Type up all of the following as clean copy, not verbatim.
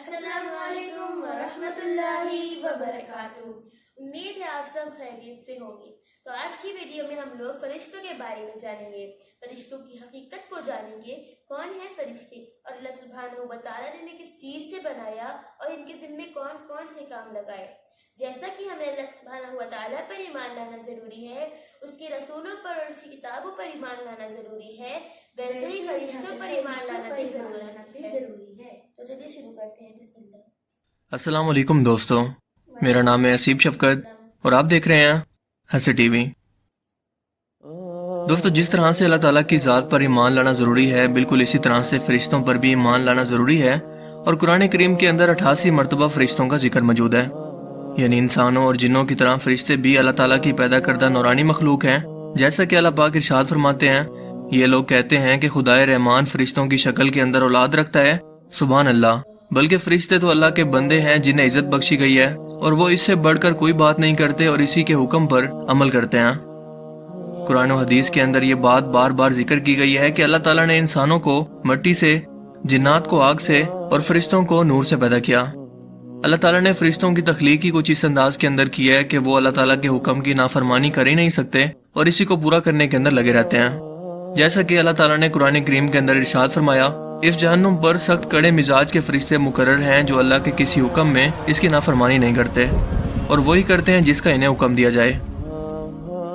अस्सलामु अलैकुम वरहमतुल्लाहि वबरकातुहू। उम्मीद है आप सब खैरियत से होंगे। तो आज की वीडियो में हम लोग फरिश्तों के बारे में जानेंगे, फरिश्तों की हकीकत को जानेंगे, कौन है फरिश्ते और अल्लाह सुब्हानहू व तआला ने इन्हें किस चीज़ से बनाया और इनके ज़िम्मे कौन कौन से काम लगाए। जैसा कि हमें अल्लाह सुब्हानहू व तआला पर ईमान लाना ज़रूरी है, उसके रसूलों पर और उसकी किताबों पर ईमान लाना ज़रूरी है, वैसे ही फरिश्तों पर ईमान लाना भी ज़रूरी है। तो चलिए शुरू करते हैं। बिस्मिल्लाह। अस्सलाम वालेकुम दोस्तों, मेरा नाम है असीब शफकत और आप देख रहे हैं हंसी टीवी। दोस्तों, जिस तरह से अल्लाह ताला की ज़ात पर ईमान लाना ज़रूरी है, बिल्कुल इसी तरह से फरिश्तों पर भी ईमान लाना ज़रूरी है। और कुरान करीम के अंदर 88 मरतबा फरिश्तों का जिक्र मौजूद है। यानी इंसानों और जिन्नों की तरह फरिश्ते भी अल्लाह ताला की पैदा करदा नूरानी मखलूक हैं। जैसा कि अल्लाह पाक इरशाद फरमाते हैं, ये लोग कहते हैं कि खुदाए रहमान फरिश्तों की शक्ल के अंदर औलाद रखता है। सुभान अल्लाह, बल्कि फरिश्ते तो अल्लाह के बंदे हैं जिन्हें इज्जत बख्शी गई है और वो इससे बढ़कर कोई बात नहीं करते और इसी के हुक्म पर अमल करते हैं। कुरान और हदीस के अंदर ये बात बार बार जिक्र की गई है कि अल्लाह ताला ने इंसानों को मिट्टी से, जिन्नात को आग से और फरिश्तों को नूर से पैदा किया। अल्लाह ताला ने फरिश्तों की तख्लीक ही कुछ इस अंदाज के अंदर की है कि वो अल्लाह ताला के हुक्म की नाफरमानी कर ही नहीं सकते और इसी को पूरा करने के अंदर लगे रहते हैं। जैसा कि अल्लाह ताला ने कुरान करीम के अंदर इरशाद फरमाया, इस जहन्नुम पर सख्त कड़े मिजाज के फरिश्ते मुकर्रर हैं जो अल्लाह के किसी हुक्म में इसकी नाफरमानी नहीं करते और वही करते हैं जिसका इन्हें हुक्म दिया जाए।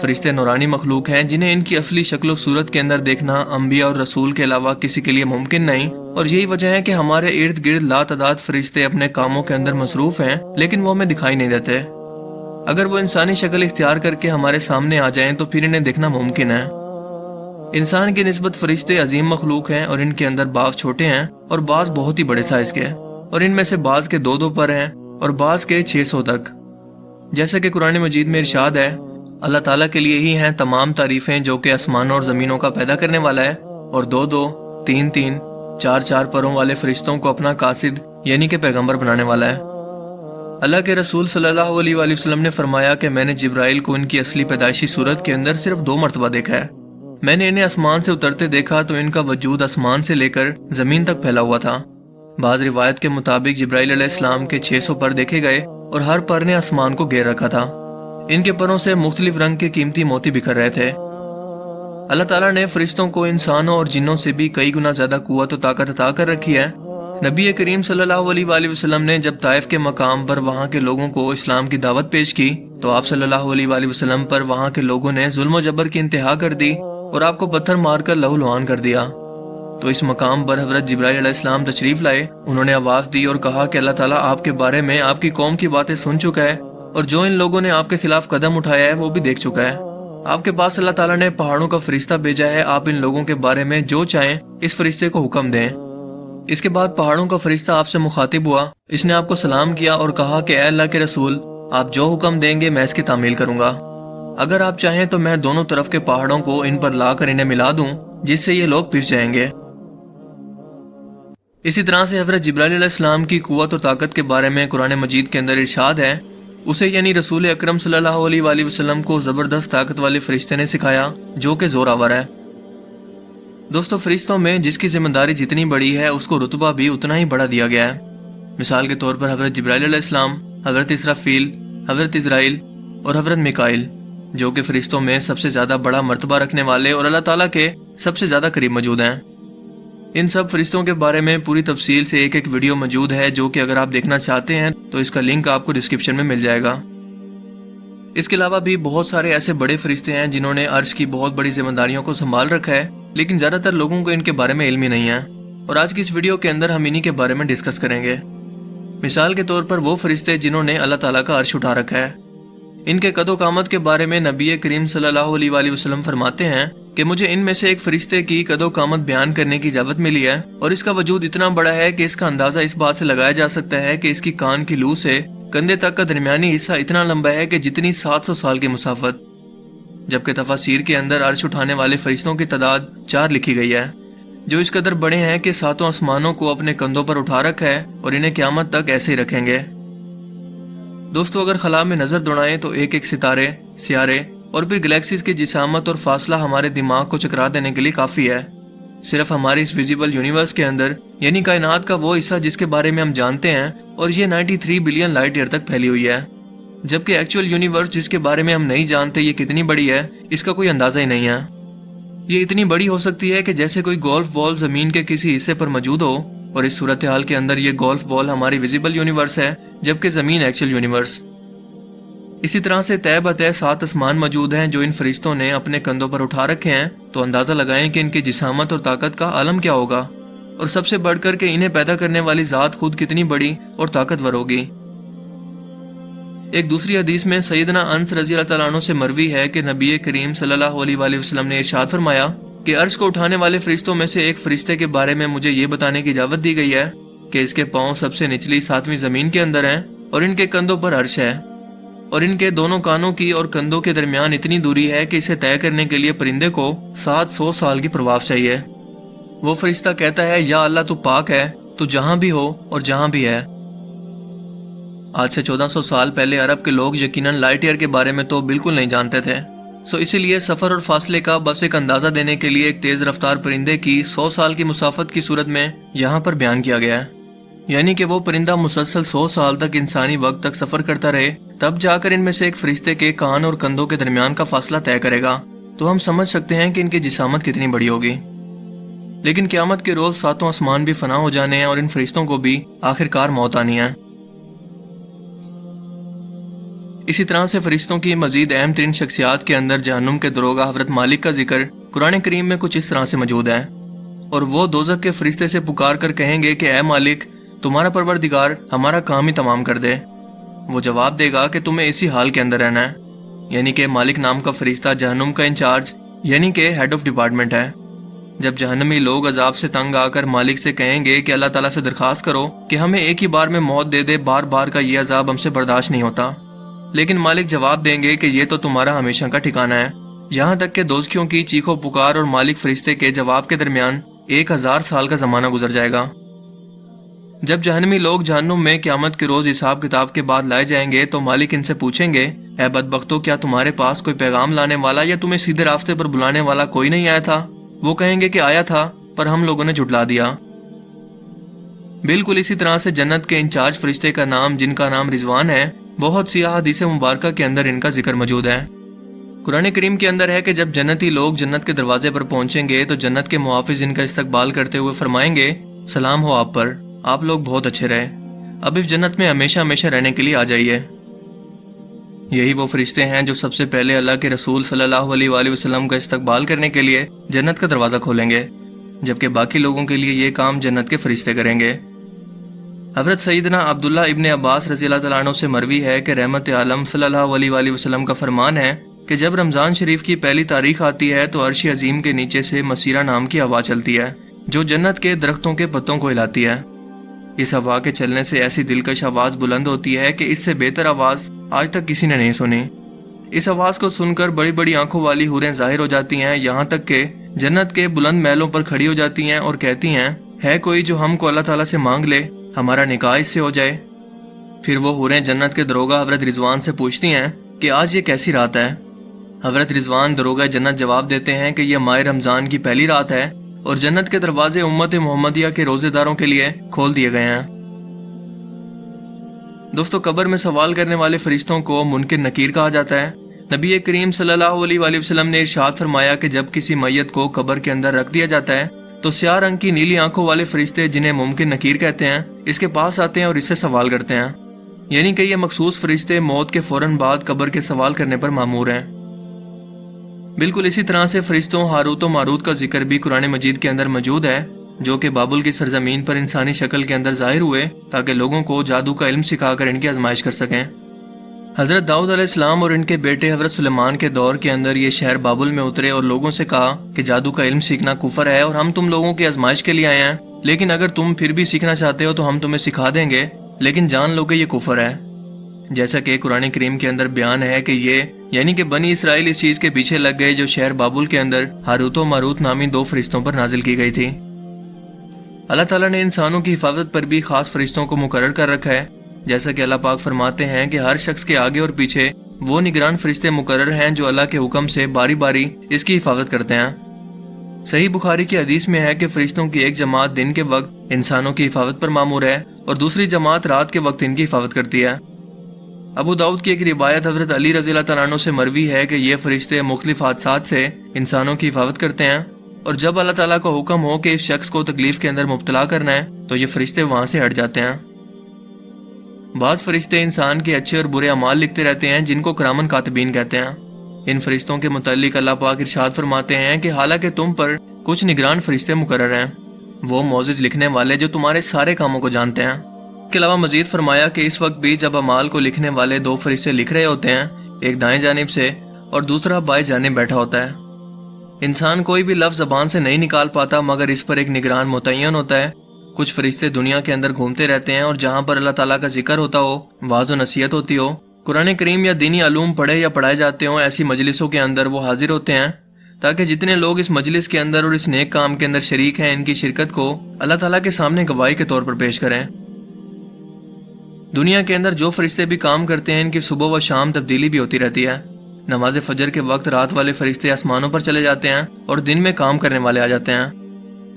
फरिश्ते नूरानी मखलूक हैं जिन्हें इनकी असली शक्ल सूरत के अंदर देखना अंबिया और रसूल के अलावा किसी के लिए मुमकिन नहीं, और यही वजह है कि हमारे इर्द गिर्द लातादाद फरिश्ते अपने कामों के अंदर मसरूफ हैं, लेकिन वो हमें दिखाई नहीं देते। अगर वो इंसानी शक्ल इख्तियार करके हमारे सामने आ जाएं तो फिर इन्हें देखना मुमकिन है। इंसान की निस्बत फरिश्ते अजीम मखलूक हैं और इनके अंदर बाज छोटे हैं और बाज बहुत ही बड़े साइज के, और इनमें से बाज के 2-2 पर हैं और बाज के 600 तक। जैसा कि कुरान मजीद में इरशाद है, अल्लाह ताला के लिए ही हैं तमाम तारीफें जो कि आसमानों और ज़मीनों का पैदा करने वाला है और 2-2, 3-3, 4-4 परों वाले फरिश्तों को अपना कासिद यानी कि पैगंबर बनाने वाला है। अल्लाह के रसूल सल्लल्लाहु अलैहि वसल्लम ने फरमाया कि मैंने जिब्राइल को इनकी असली पैदाइशी सूरत के अंदर सिर्फ 2 मरतबा देखा है। मैंने इन्हें आसमान से उतरते देखा तो इनका वजूद आसमान से लेकर जमीन तक फैला हुआ था। बाज रिवायत के मुताबिक जिब्राइल अलैहिस्सलाम के 600 पर देखे गए और हर पर ने आसमान को घेर रखा था। इनके परों से मुख्तलिफ रंग के कीमती मोती बिखर रहे थे। अल्लाह ताला ने फरिश्तों को इंसानों और जिन्नों से भी कई गुना ज्यादा कुव्वत और ताकत अता कर रखी है। नबी करीम सल्लल्लाहु अलैहि वसल्लम ने जब ताइफ के मकाम पर वहाँ के लोगों को इस्लाम की दावत पेश की तो आप सल्लल्लाहु अलैहि वसल्लम पर वहाँ के लोगों ने जुल्म और जबर की इंतहा कर दी और आपको पत्थर मारकर लहूलुहान कर दिया। तो इस मकाम पर हज़रत जिब्राइल अलैहिस्सलाम तशरीफ लाए। उन्होंने आवाज दी और कहा कि अल्लाह ताला आपके बारे में आपकी कौम की बातें सुन चुका है और जो इन लोगों ने आपके खिलाफ कदम उठाया है वो भी देख चुका है। आपके पास अल्लाह ताला ने पहाड़ों का फरिश्ता भेजा है, आप इन लोगों के बारे में जो चाहें इस फरिश्ते को हुक्म दें। इसके बाद पहाड़ों का फरिश्ता आपसे मुखातिब हुआ। इसने आपको सलाम किया और कहा कि ऐ अल्लाह के रसूल, आप जो हुक्म देंगे मैं इसकी तामील करूंगा। अगर आप चाहें तो मैं दोनों तरफ के पहाड़ों को इन पर लाकर इन्हें मिला दूं जिससे ये लोग पिस जाएंगे। इसी तरह से हज़रत जिब्राइल अलैहिस्सलाम की कुव्वत और ताकत के बारे में कुरान मजीद के अंदर इरशाद है, उसे यानी रसूल अकरम सल्लल्लाहु अलैहि वसल्लम को जबरदस्त ताकत वाले फरिश्ते ने सिखाया जो कि जोरावर है। दोस्तों, फरिश्तों में जिसकी जिम्मेदारी जितनी बड़ी है उसको रुतबा भी उतना ही बड़ा दिया गया है। मिसाल के तौर पर हज़रत जिब्राइल अलैहिस्सलाम, हज़रत इसराफील, हज़रत इज़राइल और हज़रत मिकाइल जो कि फरिश्तों में सबसे ज्यादा बड़ा मर्तबा रखने वाले और अल्लाह ताला के सबसे ज्यादा करीब मौजूद हैं। इन सब फरिश्तों के बारे में पूरी तफसील से एक वीडियो मौजूद है जो कि अगर आप देखना चाहते हैं तो इसका लिंक आपको डिस्क्रिप्शन में मिल जाएगा। इसके अलावा भी बहुत सारे ऐसे बड़े फरिश्ते हैं जिन्होंने अर्श की बहुत बड़ी जिम्मेदारियों को संभाल रखा है, लेकिन ज्यादातर लोगों को इनके बारे में इल्म ही नहीं है। और आज की इस वीडियो के अंदर हम इन्हीं के बारे में डिस्कस करेंगे। मिसाल के तौर पर वो फरिश्ते जिन्होंने अल्लाह ताला का अर्श उठा रखा है। इनके कदो कामत के बारे में नबी करीम सल्लल्लाहु अलैहि वसल्लम फरमाते हैं कि मुझे इनमें से एक फरिश्ते की कदो कामत बयान करने की इजाजत मिली है और इसका वजूद इतना बड़ा है कि इसका अंदाजा इस बात से लगाया जा सकता है कि इसकी कान की लू से कंधे तक का दरमियानी हिस्सा इतना लंबा है कि जितनी 700 साल की मुसाफत। जबकि तफासीर के अंदर अर्श उठाने वाले फरिश्तों की तादाद 4 लिखी गई है जो इस कदर बड़े हैं कि 7 आसमानों को अपने कंधों पर उठा रखा है और इन्हें क़यामत तक ऐसे ही रखेंगे। दोस्तों, अगर खला में नजर दौड़ाएं तो एक एक सितारे, सियारे और फिर गैलेक्सीज की जिसामत और फासला हमारे दिमाग को चकरा देने के लिए काफी है। सिर्फ हमारी इस विजिबल यूनिवर्स के अंदर, यानी कायनात का वो हिस्सा जिसके बारे में हम जानते हैं, और ये 93 बिलियन लाइट ईयर तक फैली हुई है। जबकि एक्चुअल यूनिवर्स जिसके बारे में हम नहीं जानते ये कितनी बड़ी है, इसका कोई अंदाजा ही नहीं है। ये इतनी बड़ी हो सकती है कि जैसे कोई गोल्फ बॉल जमीन के किसी हिस्से पर मौजूद हो, और इस सूरत हाल के अंदर ये गोल्फ बॉल हमारी विजिबल यूनिवर्स है, जबकि जमीन एक्चुअल यूनिवर्स। इसी तरह से तय बतय 7 आसमान मौजूद हैं जो इन फरिश्तों ने अपने कंधों पर उठा रखे हैं। तो अंदाजा लगाएं कि इनकी जिसामत और ताकत का आलम क्या होगा, और सबसे बढ़कर के इन्हें पैदा करने वाली जात खुद कितनी बड़ी और ताकतवर होगी। एक दूसरी हदीस में सैयदना अनस रज़ी अल्लाह तआला अन्हु से मरवी है कि नबी करीम सल्लल्लाहु अलैहि वसल्लम ने इरशाद फरमाया कि अर्श को उठाने वाले फरिश्तों में से एक फरिश्ते के बारे में मुझे ये बताने की इजाजत दी गई है कि इसके पांव सबसे निचली 7वीं जमीन के अंदर हैं, और इनके कंधों पर अर्श है, और इनके दोनों कानों की और कंधों के दरमियान इतनी दूरी है कि इसे तय करने के लिए परिंदे को 700 साल की प्रवास चाहिए। वो फरिश्ता कहता है, या अल्लाह तू पाक है, तू जहां भी हो और जहां भी है। आज से 1400 साल पहले अरब के लोग यकीनन लाइट ईयर के बारे में तो बिल्कुल नहीं जानते थे। इसीलिए सफर और फासले का बस एक अंदाजा देने के लिए एक तेज रफ्तार परिंदे की 100 साल की मुसाफत की सूरत में यहाँ पर बयान किया गया है। यानी कि वो परिंदा मुसलसल 100 साल तक इंसानी वक्त तक सफर करता रहे, तब जाकर इनमें से एक फरिश्ते के कान और कंधों के दरमियान का फासला तय करेगा। तो हम समझ सकते हैं कि इनकी जिसामत कितनी बड़ी होगी। लेकिन क़यामत के रोज 7 आसमान भी फना हो जाने हैं और इन फरिश्तों को भी आखिरकार मौत आनी है। इसी तरह से फरिश्तों की मजीद अहम तरीन शख्सियात के अंदर जहन्नुम के दरोगा हजरत मालिक का जिक्र कुरान करीम में कुछ इस तरह से मौजूद है। और वो दोज़ख के फरिश्ते से पुकार कर कहेंगे कि ए मालिक, तुम्हारा परवरदिगार हमारा काम ही तमाम कर दे। वो जवाब देगा कि तुम्हें इसी हाल के अंदर रहना है। यानी कि मालिक नाम का फरिश्ता जहन्नुम का इंचार्ज यानी कि हेड ऑफ डिपार्टमेंट है। जब जहन्नमी लोग अजाब से तंग आकर मालिक से कहेंगे कि अल्लाह ताला से दरखास्त करो कि हमें एक ही बार में मौत दे दे, बार बार का ये अजाब हमसे बर्दाश्त नहीं होता, लेकिन मालिक जवाब देंगे कि ये तो तुम्हारा हमेशा का ठिकाना है। यहाँ तक के दोज़खियों की चीखों पुकार और मालिक फरिश्ते के जवाब के दरमियान 1000 साल का जमाना गुजर जाएगा। जब जहन्नमी लोग जहन्नुम में क़यामत के रोज हिसाब किताब के बाद लाए जाएंगे तो मालिक इनसे पूछेंगे, ऐ बदबख्तों, क्या तुम्हारे पास कोई पैगाम लाने वाला या तुम्हें सीधे रास्ते पर बुलाने वाला कोई नहीं आया था? वो कहेंगे कि आया था, पर हम लोगों ने झुठला दिया। बिल्कुल इसी तरह से जन्नत के इंचार्ज फरिश्ते का नाम, जिनका नाम रिजवान है, बहुत सी हदीस मुबारका के अंदर इनका जिक्र मौजूद है। कुरान करीम के अंदर है कि जब जन्नती लोग जन्नत के दरवाजे पर पहुंचेंगे तो जन्नत के मुहाफिज इनका इस्तकबाल करते हुए फरमाएंगे, सलाम हो आप पर, आप लोग बहुत अच्छे रहे, अब इस जन्नत में हमेशा हमेशा रहने के लिए आ जाइए। यही वो फरिश्ते हैं जो सबसे पहले अल्लाह के रसूल सल्लल्लाहु अलैहि वसल्लम का इस्तकबाल करने के लिए जन्नत का दरवाजा खोलेंगे, जबकि बाकी लोगों के लिए ये काम जन्नत के फरिश्ते करेंगे। हज़रत सैयदना अब्दुल्ला इब्न अब्बास रज़ी अल्लाह तआला अन्हु से मरवी है कि रहमत आलम सल्लल्लाहु अलैहि वसल्लम का फरमान है कि जब रमज़ान शरीफ की पहली तारीख आती है तो अर्श अजीम के नीचे से मसीरा नाम की हवा चलती है जो जन्नत के दरख्तों के पत्तों को हिलाती है। इस हवा के चलने से ऐसी दिलकश आवाज़ बुलंद होती है कि इससे बेहतर आवाज़ आज तक किसी ने नहीं सुनी। इस आवाज़ को सुनकर बड़ी बड़ी आंखों वाली हूरें जाहिर हो जाती हैं, यहाँ तक कि जन्नत के बुलंद महलों पर खड़ी हो जाती हैं और कहती हैं, है कोई जो हमको अल्लाह ताला से मांग ले, हमारा निकाह इससे हो जाए। फिर वो हूरें जन्नत के दरोगा हजरत रिजवान से पूछती हैं कि आज ये कैसी रात है। हजरत रिजवान दरोगा जन्नत जवाब देते हैं कि यह माह रमज़ान की पहली रात है और जन्नत के दरवाजे उम्मत मोहम्मदिया के रोजेदारों के लिए खोल दिए गए हैं। दोस्तों, कब्र में सवाल करने वाले फरिश्तों को मुनकिर नकीर कहा जाता है। नबी करीम सल्लल्लाहु अलैहि वसल्लम ने इरशाद फरमाया कि जब किसी मैयत को कब्र के अंदर रख दिया जाता है तो स्याह रंग की नीली आंखों वाले फरिश्ते, जिन्हें मुमकिन नकीर कहते हैं, इसके पास आते हैं और इससे सवाल करते हैं। यानी कि ये मखसूस फरिश्ते मौत के फौरन बाद कब्र के सवाल करने पर मामूर हैं। बिल्कुल इसी तरह से फरिश्तों हारूत और मारूत का जिक्र भी कुरान मजीद के अंदर मौजूद है, जो कि बाबुल की सरजमीन पर इंसानी शक्ल के अंदर जाहिर हुए ताकि लोगों को जादू का इल्म सिखाकर इनकी आजमाइश कर सकें। हजरत दाऊद अलैहिस्सलाम और इनके बेटे हजरत सुलेमान के दौर के अंदर ये शहर बाबुल में उतरे और लोगों से कहा कि जादू का इल्म सीखना कुफर है और हम तुम लोगों की आजमाइश के लिए आए हैं, लेकिन अगर तुम फिर भी सीखना चाहते हो तो हम तुम्हें सिखा देंगे, लेकिन जान लो कि ये कुफर है। जैसा कि कुरान करीम के अंदर बयान है कि ये यानी कि बनी इसराइल इस चीज के पीछे लग गए जो शहर बाबुल के अंदर हारूत और मारूत नामी 2 फरिश्तों पर नाजिल की गई थी। अल्लाह ताला ने इंसानों की हिफाजत पर भी खास फरिश्तों को मुकर्रर कर रखा है। जैसा कि अल्लाह पाक फरमाते हैं कि हर शख्स के आगे और पीछे वो निगरान फरिश्ते मुकर्रर हैं जो अल्लाह के हुक्म से बारी बारी इसकी हिफाजत करते हैं। صحیح بخاری کی حدیث میں ہے کہ فرشتوں کی ایک جماعت دن کے وقت انسانوں کی حفاظت پر مامور ہے اور دوسری جماعت رات کے وقت ان کی حفاظت کرتی ہے۔ ابو داؤد کی ایک روایت حضرت علی رضی اللہ تعالیٰ عنہ سے مروی ہے کہ یہ فرشتے مختلف حادثات سے انسانوں کی حفاظت کرتے ہیں، اور جب اللہ تعالیٰ کو حکم ہو کہ اس شخص کو تکلیف کے اندر مبتلا کرنا ہے تو یہ فرشتے وہاں سے ہٹ جاتے ہیں۔ بعض فرشتے انسان کے اچھے اور برے اعمال لکھتے رہتے ہیں جن کو کرامن کاتبین کہتے ہیں۔ ان فرشتوں کے متعلق اللہ پاک ارشاد فرماتے ہیں کہ حالانکہ تم پر کچھ نگران فرشتے مقرر ہیں، وہ معجز لکھنے والے جو تمہارے سارے کاموں کو جانتے ہیں۔ اس کے علاوہ مزید فرمایا کہ اس وقت بھی جب اعمال کو لکھنے والے دو فرشتے لکھ رہے ہوتے ہیں، ایک دائیں جانب سے اور دوسرا بائیں جانب بیٹھا ہوتا ہے۔ انسان کوئی بھی لفظ زبان سے نہیں نکال پاتا مگر اس پر ایک نگران متعین ہوتا ہے۔ کچھ فرشتے دنیا کے اندر گھومتے رہتے ہیں اور جہاں پر اللہ تعالیٰ کا ذکر ہوتا ہو، واعظ و نصیحت ہوتی ہو، قرآن کریم یا دینی علوم پڑھے یا پڑھائے جاتے ہوں، ایسی مجلسوں کے اندر وہ حاضر ہوتے ہیں تاکہ جتنے لوگ اس مجلس کے اندر اور اس نیک کام کے اندر شریک ہیں ان کی شرکت کو اللہ تعالیٰ کے سامنے گواہی کے طور پر پیش کریں۔ دنیا کے اندر جو فرشتے بھی کام کرتے ہیں ان کی صبح و شام تبدیلی بھی ہوتی رہتی ہے۔ نماز فجر کے وقت رات والے فرشتے آسمانوں پر چلے جاتے ہیں اور دن میں کام کرنے والے آ جاتے ہیں۔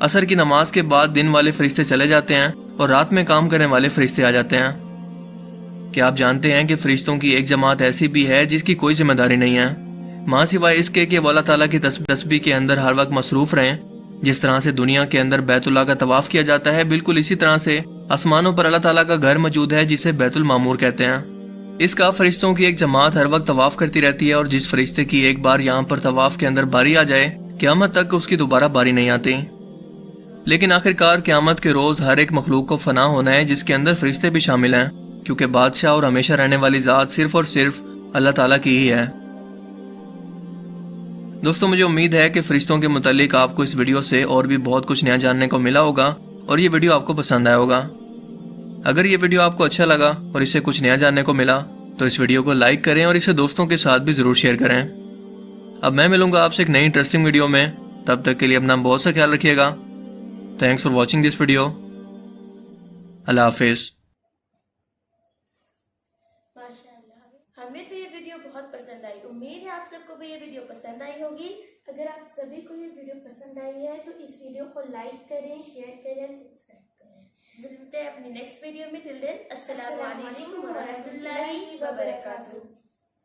عصر کی نماز کے بعد دن والے فرشتے چلے جاتے ہیں اور رات میں کام کرنے والے فرشتے آ جاتے ہیں۔ کیا آپ جانتے ہیں کہ فرشتوں کی ایک جماعت ایسی بھی ہے جس کی کوئی ذمہ داری نہیں ہے، ماں سوائے اس کے کہ وہ اللہ تعالیٰ کی تسبیح کے اندر ہر وقت مصروف رہیں؟ جس طرح سے دنیا کے اندر بیت اللہ کا طواف کیا جاتا ہے، بالکل اسی طرح سے آسمانوں پر اللہ تعالیٰ کا گھر موجود ہے جسے بیت المعمور کہتے ہیں۔ اس کا فرشتوں کی ایک جماعت ہر وقت طواف کرتی رہتی ہے، اور جس فرشتے کی ایک بار یہاں پر طواف کے اندر باری آ جائے، قیامت تک اس کی دوبارہ باری نہیں آتی۔ لیکن آخرکار قیامت کے روز ہر ایک مخلوق کو فنا ہونا ہے جس کے اندر فرشتے بھی شامل ہیں، کیونکہ بادشاہ اور ہمیشہ رہنے والی ذات صرف اور صرف اللہ تعالیٰ کی ہی ہے۔ دوستوں، مجھے امید ہے کہ فرشتوں کے متعلق آپ کو اس ویڈیو سے اور بھی بہت کچھ نیا جاننے کو ملا ہوگا اور یہ ویڈیو آپ کو پسند آیا ہوگا۔ اگر یہ ویڈیو آپ کو اچھا لگا اور اس سے کچھ نیا جاننے کو ملا تو اس ویڈیو کو لائک کریں اور اسے دوستوں کے ساتھ بھی ضرور شیئر کریں۔ اب میں ملوں گا آپ سے ایک نئی انٹرسٹنگ ویڈیو میں، تب تک کے لیے اپنا بہت سا خیال رکھیے گا۔ Thanks for watching this video. اللہ حافظ۔ ماشاءاللہ، ہمیں تو یہ ویڈیو بہت پسند آئی، امید ہے آپ سب کو بھی یہ ویڈیو پسند آئی ہوگی۔ اگر آپ سبھی کو یہ ویڈیو پسند آئی ہے تو اس ویڈیو کو لائک کریں، شیئر کریں، سبسکرائب کریں۔ ملتے ہیں اپنی نیکسٹ ویڈیو میں۔ ٹل دین السلام علیکم ورحمۃ اللہ وبرکاتہ۔